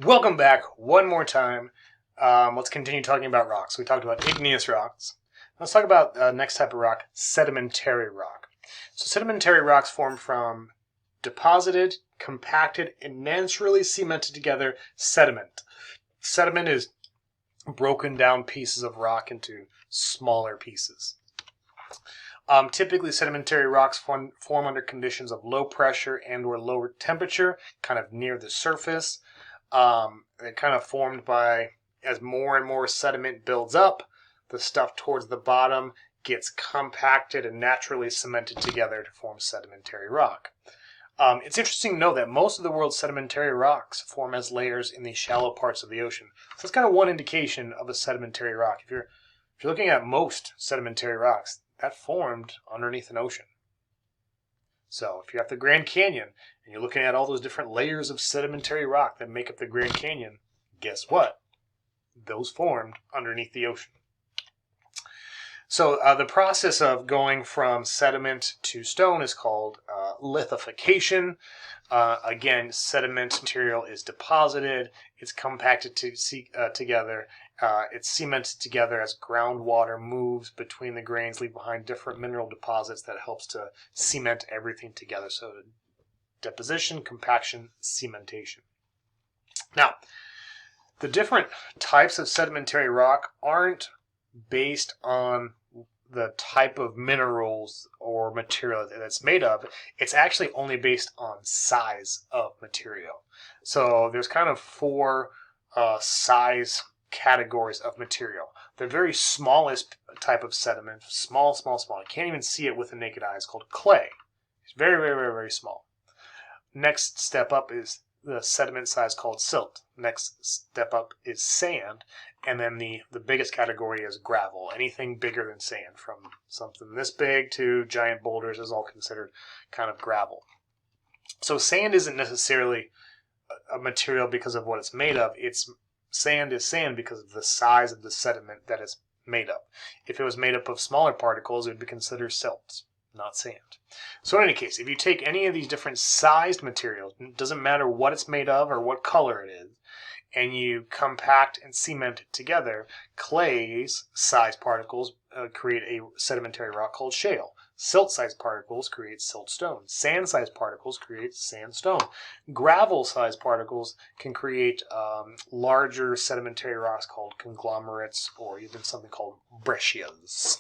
Welcome back one more time. Let's continue talking about rocks. We talked about igneous rocks. Let's talk about next type of rock, sedimentary rock. So sedimentary rocks form from deposited, compacted, and naturally cemented together sediment. Sediment is broken down pieces of rock into smaller pieces. Typically, sedimentary rocks form under conditions of low pressure and or lower temperature, kind of near the surface. They're kind of formed by, as more and more sediment builds up, the stuff towards the bottom gets compacted and naturally cemented together to form sedimentary rock. It's interesting to know that most of the world's sedimentary rocks form as layers in the shallow parts of the ocean. So that's kind of one indication of a sedimentary rock. If you're looking at most sedimentary rocks, that formed underneath an ocean. So if you're at the Grand Canyon and you're looking at all those different layers of sedimentary rock that make up the Grand Canyon, guess what? Those formed underneath the ocean. So the process of going from sediment to stone is called lithification. Again, sediment material is deposited, it's compacted together, it's cemented together as groundwater moves between the grains, leave behind different mineral deposits that helps to cement everything together. So deposition, compaction, cementation. Now, the different types of sedimentary rock aren't based on the type of minerals or material that it's made of. It's actually only based on size of material. So there's kind of four size categories of material. The very smallest type of sediment, small. You can't even see it with the naked eye. It's called clay. It's very small. Next step up is the sediment size called silt. Next step up is sand. And then the biggest category is gravel. Anything bigger than sand, from something this big to giant boulders, is all considered kind of gravel. So sand isn't necessarily a material because of what it's made of. Sand is sand because of the size of the sediment that it's made up. If it was made up of smaller particles, it would be considered silt, not sand. So in any case, if you take any of these different sized materials, it doesn't matter what it's made of or what color it is, and you compact and cement it together, clay's sized particles create a sedimentary rock called shale. Silt-sized particles create siltstone. Sand-sized particles create sandstone. Gravel-sized particles can create larger sedimentary rocks called conglomerates, or even something called breccias.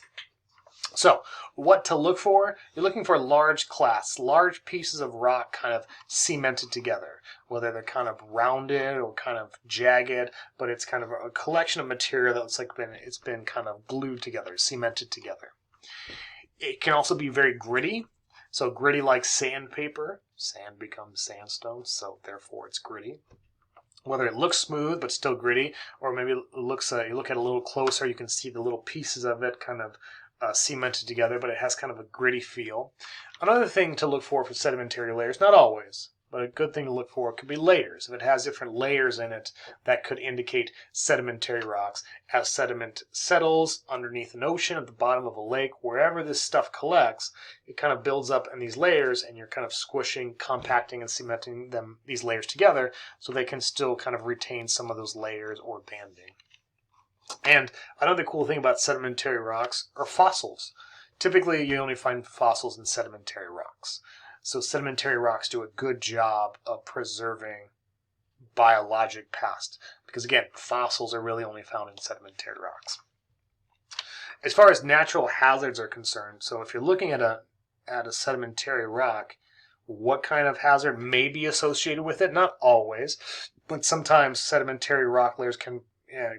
So, what to look for? You're looking for large clasts, large pieces of rock kind of cemented together, whether they're kind of rounded or kind of jagged, but it's kind of a collection of material that looks like it's been kind of glued together, cemented together. It can also be very gritty, so gritty like sandpaper. Sand becomes sandstone, so therefore it's gritty. Whether it looks smooth but still gritty, or maybe it looks, you look at it a little closer, you can see the little pieces of it kind of cemented together, but it has kind of a gritty feel. Another thing to look for sedimentary layers, not always, but a good thing to look for could be layers. If it has different layers in it, that could indicate sedimentary rocks. As sediment settles underneath an ocean, at the bottom of a lake, wherever this stuff collects, it kind of builds up in these layers, and you're kind of squishing, compacting, and cementing these layers together so they can still kind of retain some of those layers or banding. And another cool thing about sedimentary rocks are fossils. Typically, you only find fossils in sedimentary rocks. So sedimentary rocks do a good job of preserving biologic past, because again, fossils are really only found in sedimentary rocks. As far as natural hazards are concerned, so if you're looking at a sedimentary rock, what kind of hazard may be associated with it? Not always, but sometimes sedimentary rock layers can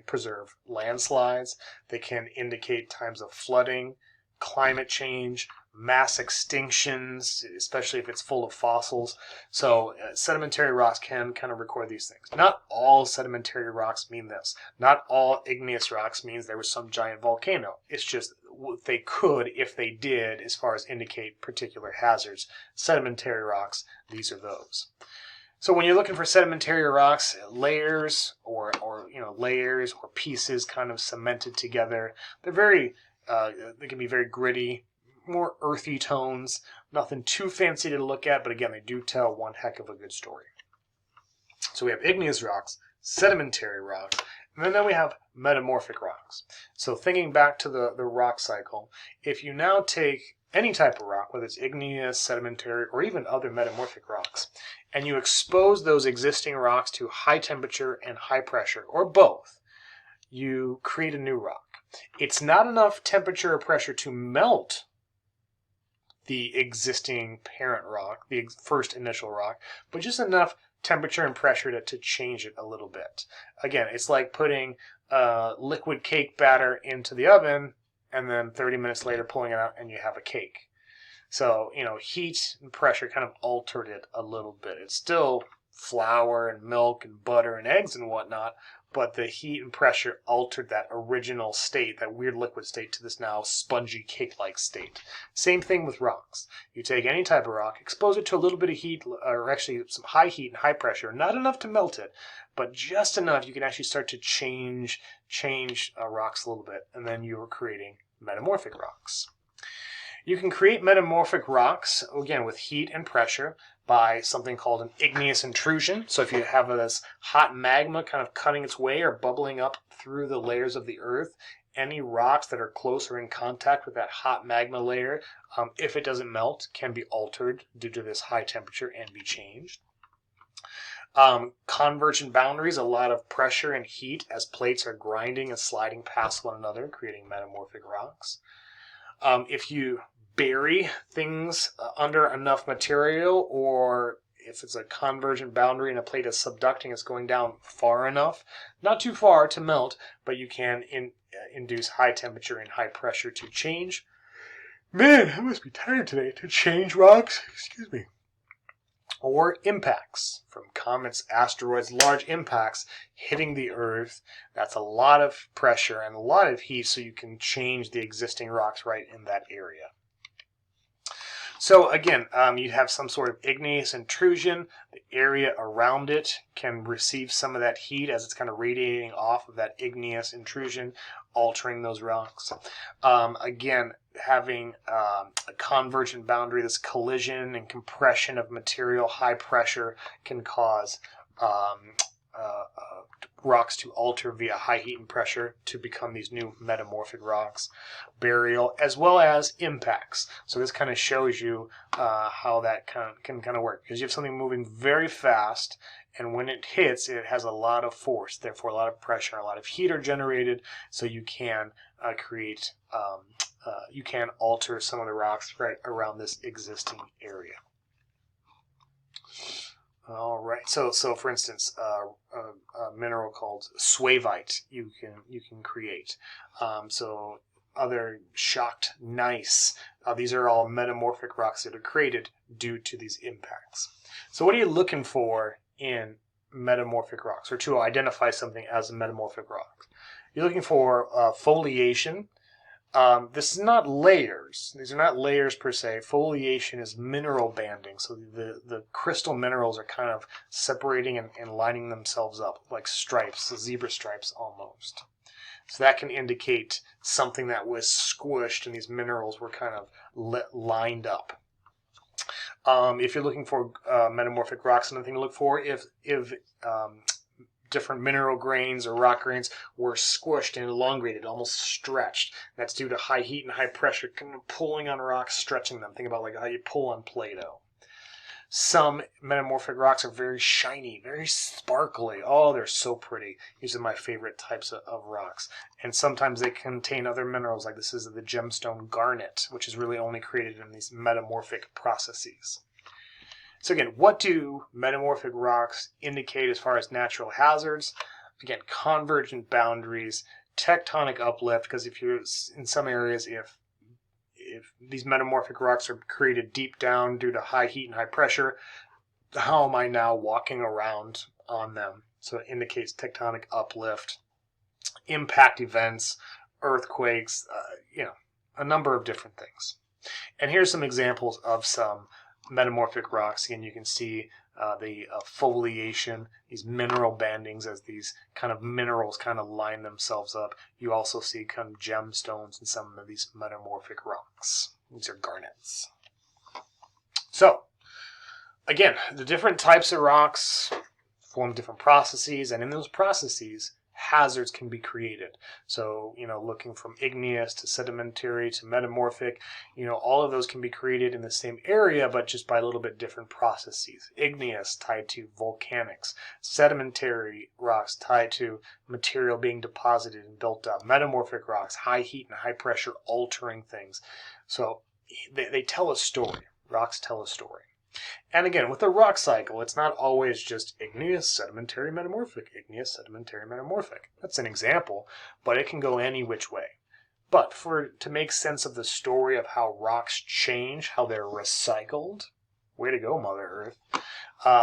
preserve landslides. They can indicate times of flooding, climate change, mass extinctions, especially if it's full of fossils. So sedimentary rocks can kind of record these things. Not all sedimentary rocks mean this. Not all igneous rocks means there was some giant volcano. It's just they could, if they did, as far as indicate particular hazards. Sedimentary rocks, these are those. So when you're looking for sedimentary rocks, layers or layers or pieces kind of cemented together, they can be very gritty, more earthy tones. Nothing too fancy to look at, but again, they do tell one heck of a good story. So we have igneous rocks, sedimentary rocks, and then we have metamorphic rocks. So thinking back to the rock cycle, if you now take any type of rock, whether it's igneous, sedimentary, or even other metamorphic rocks, and you expose those existing rocks to high temperature and high pressure, or both, you create a new rock. It's not enough temperature or pressure to melt the existing parent rock, the first initial rock, but just enough temperature and pressure to change it a little bit. Again, it's like putting liquid cake batter into the oven and then 30 minutes later pulling it out and you have a cake. So, heat and pressure kind of altered it a little bit. It's still flour and milk and butter and eggs and whatnot, but the heat and pressure altered that original state, that weird liquid state, to this now spongy cake-like state. Same thing with rocks. You take any type of rock, expose it to a little bit of heat, or actually some high heat and high pressure, not enough to melt it, but just enough you can actually start to change rocks a little bit, and then you are creating metamorphic rocks. You can create metamorphic rocks, again, with heat and pressure by something called an igneous intrusion. So if you have this hot magma kind of cutting its way or bubbling up through the layers of the earth, any rocks that are close or in contact with that hot magma layer, if it doesn't melt, can be altered due to this high temperature and be changed. Convergent boundaries, a lot of pressure and heat as plates are grinding and sliding past one another, creating metamorphic rocks. If you bury things under enough material, or if it's a convergent boundary and a plate is subducting, it's going down far enough, not too far to melt, but you can induce high temperature and high pressure to change. Man, I must be tired today. To change rocks, excuse me. Or impacts from comets, asteroids, large impacts hitting the earth. That's a lot of pressure and a lot of heat, so you can change the existing rocks right in that area. So again, you have some sort of igneous intrusion. The area around it can receive some of that heat as it's kind of radiating off of that igneous intrusion, altering those rocks. Again, having a convergent boundary, this collision and compression of material, high pressure, can cause rocks to alter via high heat and pressure to become these new metamorphic rocks. Burial, as well as impacts. So this kind of shows you how that can kind of work, because you have something moving very fast, and when it hits, it has a lot of force, therefore a lot of pressure, a lot of heat are generated, so you can create, you can alter some of the rocks right around this existing area. All right. So for instance, a mineral called swavite you can create. So other shocked gneiss. These are all metamorphic rocks that are created due to these impacts. So what are you looking for in metamorphic rocks, or to identify something as a metamorphic rock? You're looking for foliation. This is not layers. These are not layers per se. Foliation is mineral banding. So the crystal minerals are kind of separating and lining themselves up like stripes, zebra stripes almost. So that can indicate something that was squished and these minerals were kind of lined up. If you're looking for metamorphic rocks, another thing to look for, if different mineral grains or rock grains were squished and elongated, almost stretched. That's due to high heat and high pressure, kind of pulling on rocks, stretching them. Think about like how you pull on Play-Doh. Some metamorphic rocks are very shiny, very sparkly. Oh, they're so pretty. These are my favorite types of rocks. And sometimes they contain other minerals, like this is the gemstone garnet, which is really only created in these metamorphic processes. So again, what do metamorphic rocks indicate as far as natural hazards? Again, convergent boundaries, tectonic uplift, because if you're in some areas, if these metamorphic rocks are created deep down due to high heat and high pressure, how am I now walking around on them? So it indicates tectonic uplift, impact events, earthquakes, a number of different things. And here's some examples of some metamorphic rocks. Again, you can see the foliation, these mineral bandings as these kind of minerals kind of line themselves up. You also see kind of gemstones in some of these metamorphic rocks. These are garnets. So, again, the different types of rocks, form different processes, and in those processes, hazards can be created. So, looking from igneous to sedimentary to metamorphic, all of those can be created in the same area, but just by a little bit different processes. Igneous tied to volcanics, sedimentary rocks tied to material being deposited and built up, metamorphic rocks, high heat and high pressure altering things. So they tell a story. Rocks tell a story. And again, with the rock cycle, it's not always just igneous, sedimentary, metamorphic, igneous, sedimentary, metamorphic. That's an example, but it can go any which way. But to make sense of the story of how rocks change, how they're recycled, way to go, Mother Earth,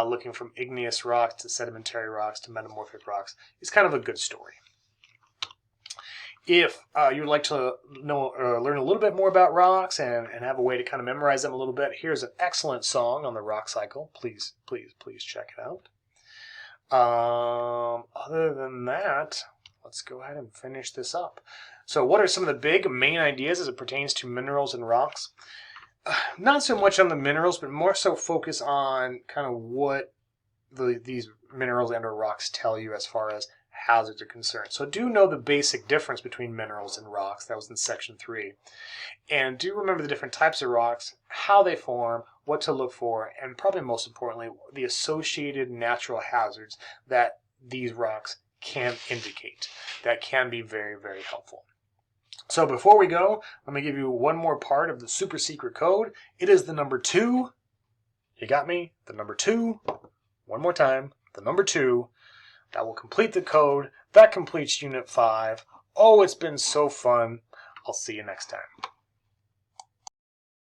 looking from igneous rocks to sedimentary rocks to metamorphic rocks is kind of a good story. If you would like to learn a little bit more about rocks and have a way to kind of memorize them a little bit, here's an excellent song on the rock cycle. Please check it out. Other than that, let's go ahead and finish this up. So what are some of the big main ideas as it pertains to minerals and rocks? Not so much on the minerals, but more so focus on kind of what these minerals and or rocks tell you as far as hazards are concerned. So do know the basic difference between minerals and rocks. That was in section 3. And do remember the different types of rocks, how they form, what to look for, and probably most importantly, the associated natural hazards that these rocks can indicate. That can be very, very helpful. So before we go, let me give you one more part of the super secret code. It is the number 2. You got me? The number 2. One more time. The number 2. That will complete the code. That completes Unit 5. Oh, it's been so fun. I'll see you next time.